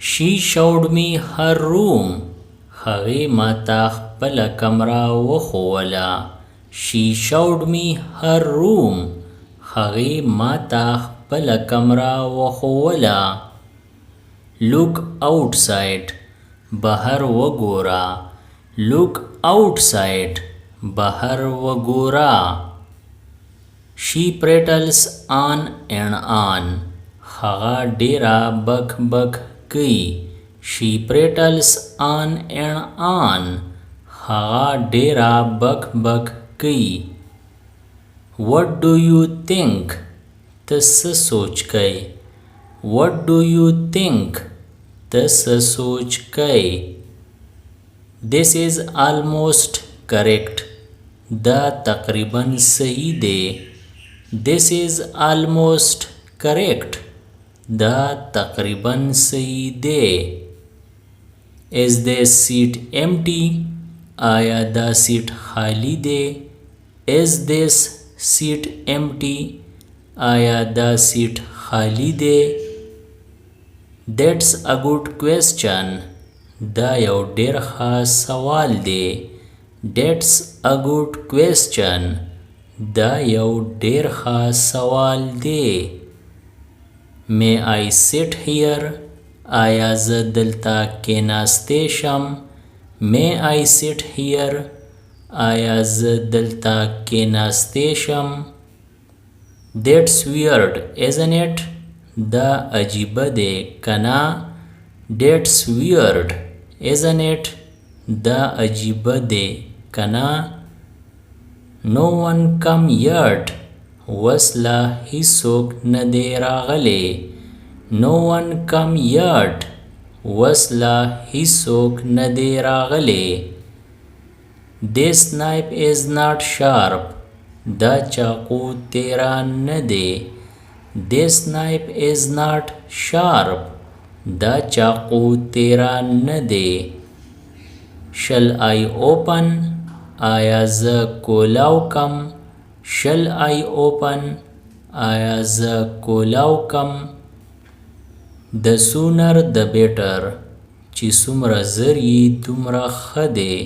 She showed me her room. هغې ماته خپله کمره وښووله. She showed me her room. هغې ماته خپله کمره وښووله. Look outside. بهر وګوره. Look outside. بهر وګوره. She prattles on and on. هغه ډیره بک بک کوي. She prattles on and on. هغه ډیره بک بک کوي. What do you think? ته څه سوچ کوي. What do you think? ته څه سوچ کوي. This is almost correct. دا تقریبا صحیح دی. This is almost correct. دا تقریبا صحیح دی. Is this seat empty? آیا دا سیټ خالی دی. Is this seat empty? آیا دا سیټ خالی دی. That's a good question. دا یو ډیر ښه سوال دی. That's a good question. دا یو ډیر ښه سوال دی. May I sit here? آیا زه دلته کیناستی شم. May I sit here? آیا زه دلته کیناستی شم. That's weird, isn't it? دا عجیبه دی کنا. That's weird, isn't it? دا عجیبه دی کنا. No one come yet. وسله هیڅوک نه دی راغلی. No one come yet. وسله هیڅوک نه دی راغلی. This knife is not sharp. دا چاقو تیرا نه دی. This knife is not sharp. دا چاقو تیرا نه دی. Shall I open? آیا زه کولاو کم. Shall I open? آیا زه کولاو کم. The sooner the better. چې څومره زر یې دومره ښه دی.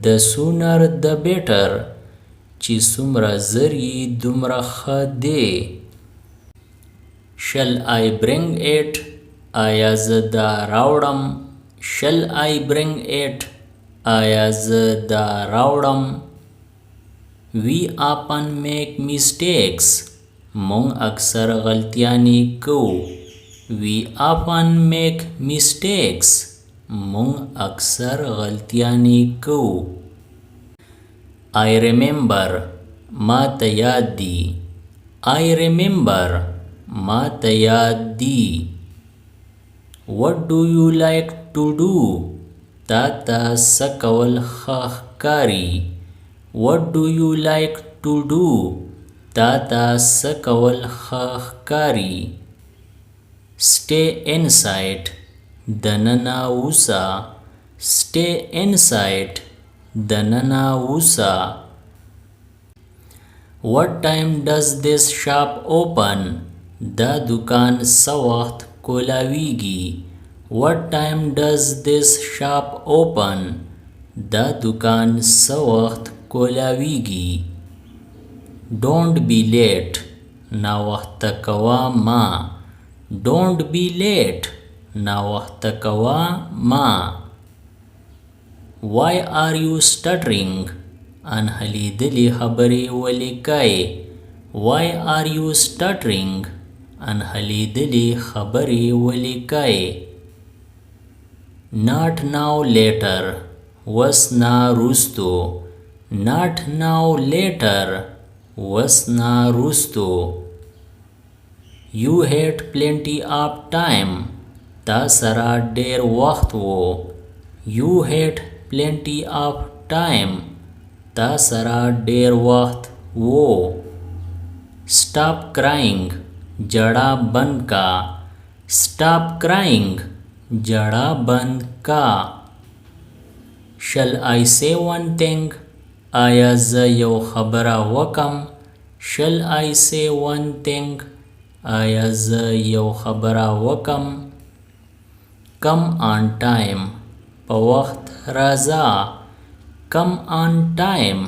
The sooner the better. چې څومره زر یې دومره ښه دی. Shall I bring it? آیا زه دا راوړم. Shall I bring it? آیا زه دا راوړم. We often make mistakes. مونږ اکثر غلطیانې کوو. We often make mistakes. مونږ اکثر غلطیانې کوو. I remember. ما ته یاد دی. I remember. ما ته یاد دی. What do you like to do? تا ته څه کول ښه ښکاري. What do you like to do? تا ته څه کول ښه ښکاري. Stay inside. دننه اوسه. Stay inside. دننه اوسه. What time does this shop open? دا دکان څه وخت کولاویږي. What time does this shop open? دا دکان څه وخت کولاویږي. Don't be late. ناوخته کوه ما. Don't be late. ناوخته کوه ما. Why are you stuttering? انهلیدلې خبرې ولې کوې. Why are you stuttering? انهلیدلې خبرې ولې کوې. Not now, later. وسنا روستو. Not now, later. وسنا روستو. You had plenty of time. تا سره ډیر وخت وو. You had plenty of time. تا سره ډیر وخت وو. Stop crying. جڑا بند کا. Stop crying. جڑا بند کا. Shall I say one thing? آیا زه یو خبره وکم. Shall I say one thing? آیا زه یو خبره وکم. come on time په وخت راځه come on time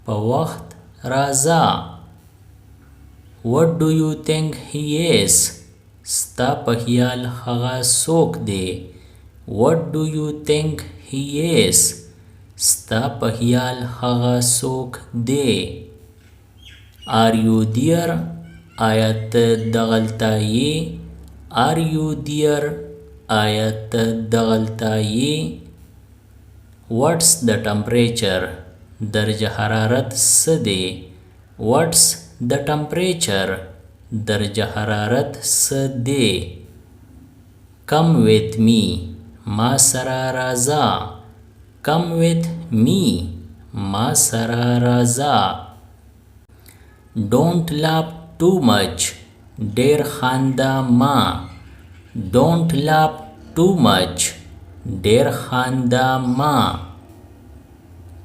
په وخت راځه what do you think he is ستا په خیال هغه څوک دی what do you think he is ستا په خیال هغه څوک دی are you there آیا ته دغلته یې are you there آیا ته دغلته یې what's the temperature درجه حرارت څه دی what's the temperature درجه حرارت څه دی come with me ما سره راځه come with me ما سره راځه don't laugh too much ډیر خندا ما don't laugh too much ډیر خندا ما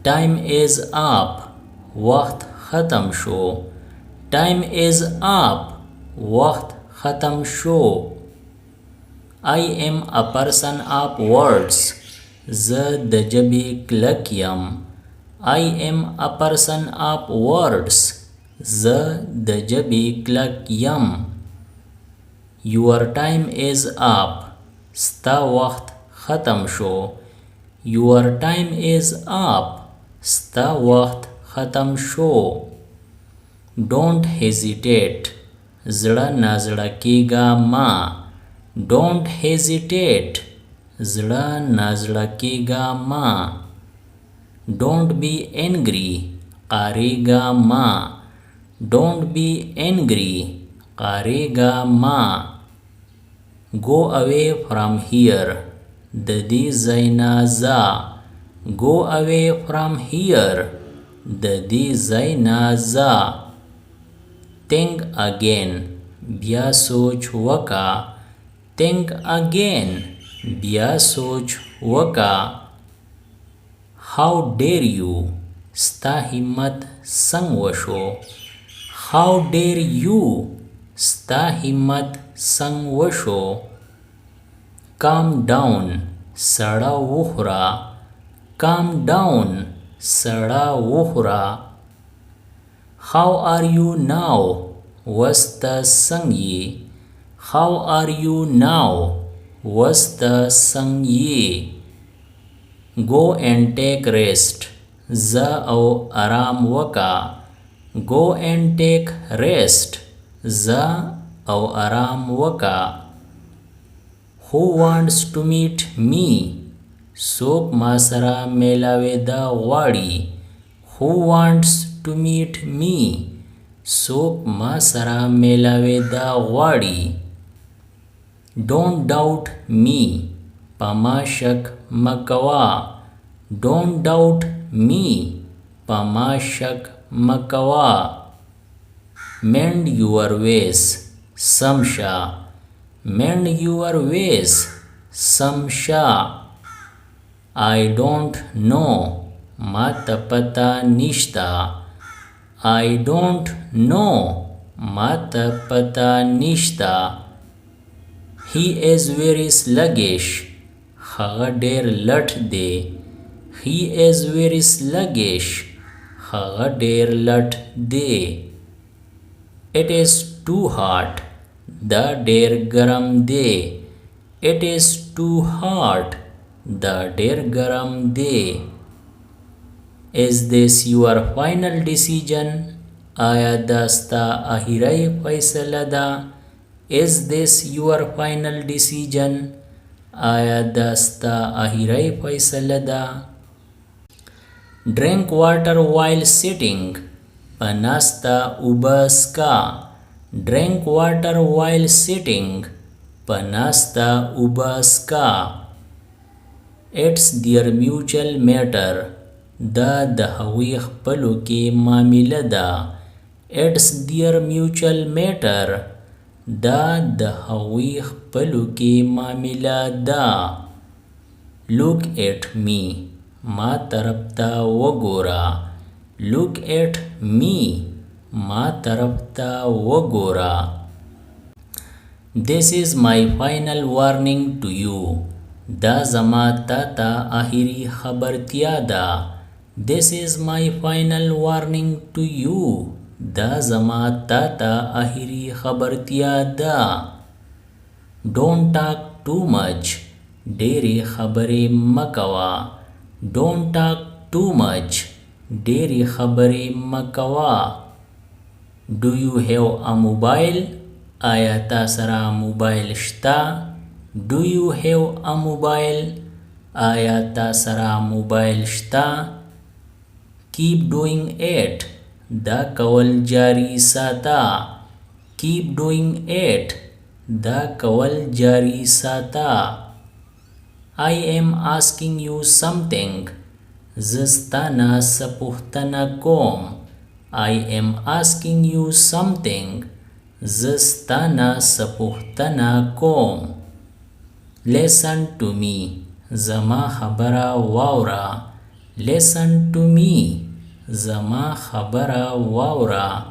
time is up وخت ختم شو time is up وقت ختم شو I am a person of words زه د ژبې کلک یم I am a person of words زه د ژبې کلک یم Your time is up ستا وخت ختم شو Your time is up ستا وخت ختم شو Don't hesitate زړه نازړه کیږه ما Don't hesitate زړه نازړه کیږه ما Don't be angry قاریږه ما Don't be angry قاریږه ما Go away from here د دې ځای نه ځه Go away from here د دې ځای نه ځه Think again بیا سوچ وکا Think again بیا سوچ وکا How dare you ستا همت څنګه وشو How dare you ستا همت څنګه وشو Calm down سړه وخوره Calm down سړه وخوره How are you now وسته څنګه How are you now وسته څنګه Go and take rest ځه او آرام وکا Go and take rest ځه او آرام وکا Who wants to meet me څوک ما سره میلاوېدا غواړي Who wants to meet me څوک ما سره میلاوېدا غواړي Don't doubt me په ما شک مکوا Don't doubt me په ما شک مکوا Mend your ways سمشا Mend your ways سمشا I don't know ما ته پتا نشتا I don't know ما ته پتا نشتا He is very sluggish هغه ډیر لټ دی He is very sluggish هغه ډیر لټ دی It is too hot دا ډیر ګرم دی It is too hot دا ډیر ګرم دی Is this your final decision آیا دا ستا اخیری فیصله ده Is this your final decision آیا دا ستا اخیری فیصله ده Drink water while sitting پناستا اوبه څښه Drink water while sitting پناستا اوبه څښه It's their mutual matter دا د هغوی خپلو کې معامله ده It's their mutual matter دا د هغوی خپلو کې معامله ده Look at me ما طرف ته وګوره Look at me ما طرف ته وګوره This is my final warning to you دا زما تا ته آخري خبرتیا ده. This is my final warning to you. دا زما تا ته آخري خبرتیا ده. Don't talk too much. ډېرې خبرې مه کوه. Don't talk too much. ډېرې خبرې مه کوه. Do you have a mobile? آیا تا سره موبایل شته؟ Do you have a mobile? آیا تا سره موبایل شته؟ Keep doing it. دا کول جاری ساته. Keep doing it. دا کول جاری ساته. I am asking you something. زه ستانه څه پوښتنه کوم. I am asking you something. زه ستانه څه پوښتنه کوم. Listen to me. زما خبره واوره. Listen to me. زما خبره واوره.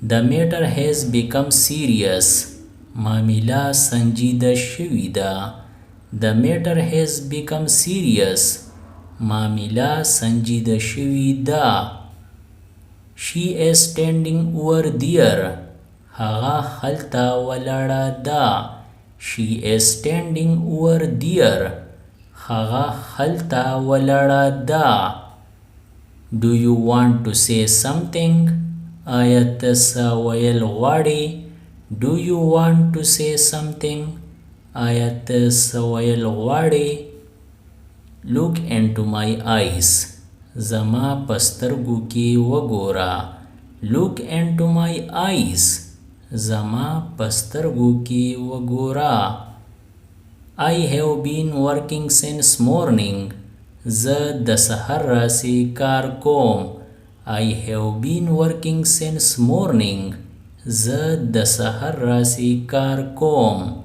The matter has become serious. معامله سنجیده شوې ده. The matter has become serious. معامله سنجیده شوې ده. She is standing over there. هغه هلته ولاړه ده. She is standing over there. هغه هلته ولاړه ده. Do you want to say something? آیا ته څه ویل غواړې؟ Do you want to say something? آیا ته څه ویل غواړې؟ Look into my eyes. زما په سترګو کې وګوره. Look into my eyes. زما په سترګو کې وګوره. I have been working since morning. زه د سحر راځي کار کوم. I have been working since morning. زه د سحر راځي کار کوم.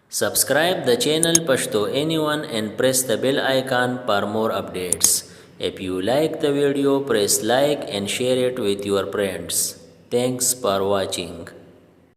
Subscribe the channel Pashto Anyone and press the bell icon for more updates. If you like the video, press like and share it with your friends. Thanks for watching.